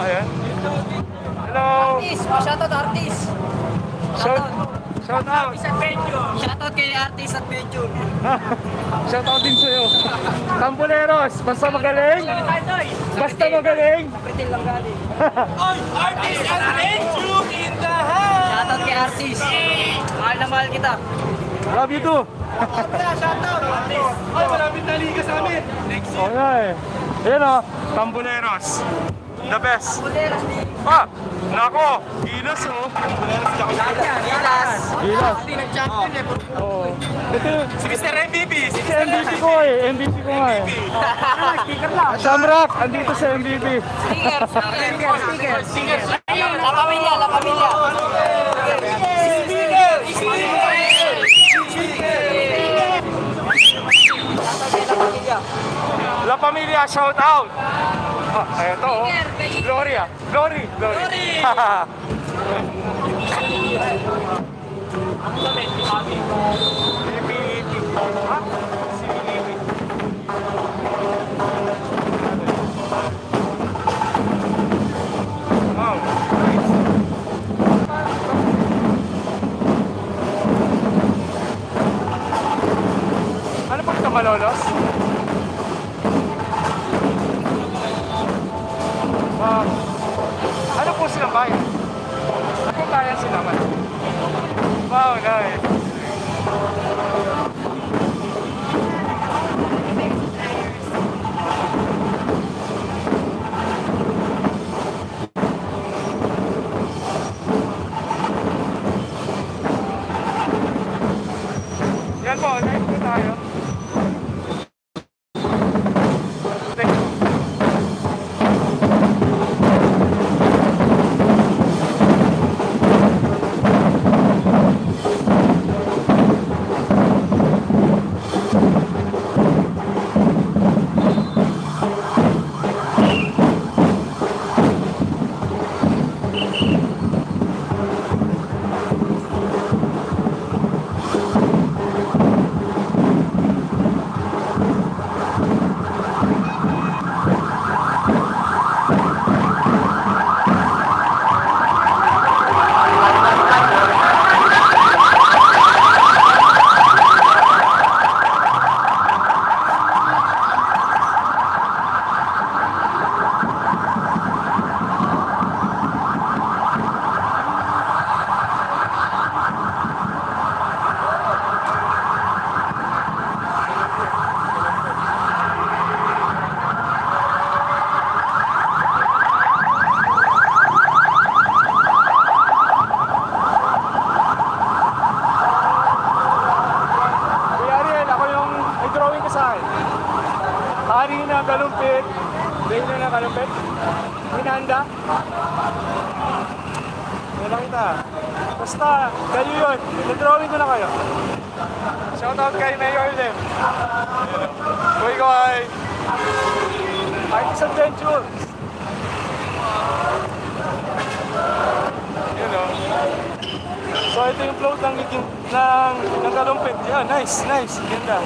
ayan. Hello. Artist, shoutout artist. Shout out. Shoutout kay artist adventure. Shout out din sa'yo. Tamboleros, basta magaling. Basta magaling. Kapritil lang galing. Artist adventure in the house! Shoutout kay artist. Mahal na mahal kita. Love you too. Shoutout! Ay, malapit na liga sa amin. Next year. Oo nga eh. Ayan o, Tamboleros. The best. Buderas di. Ah, nako, Gilas o. Gilas. Gilas. Hindi nag-champion eh. Oo. Ito yung Si Mr. MVP. Si si MVP ko eh. MVP ko nga eh. Sticker lang. Shamrock, andito sa MVP. Sticker. Sticker. La Familia, La Familia. La Familia, shout out. Ah, eto oh. Gloria. Glory. Ano po ito, Malolos? Ano po silang bayan? Ano bayan sila man? Wow, nice. Yan po, live po tayo. Hari na kalumpit. Reyna na kalumpit. Hinanda. Wala kita. Basta, kayo yun. Nag-drawing ko na kayo. Shoutout kay Mayor Lim. Boy Goy. Artist Adventure. Yun o. So ito yung float ng kalumpit. Yeah, nice. Ganda.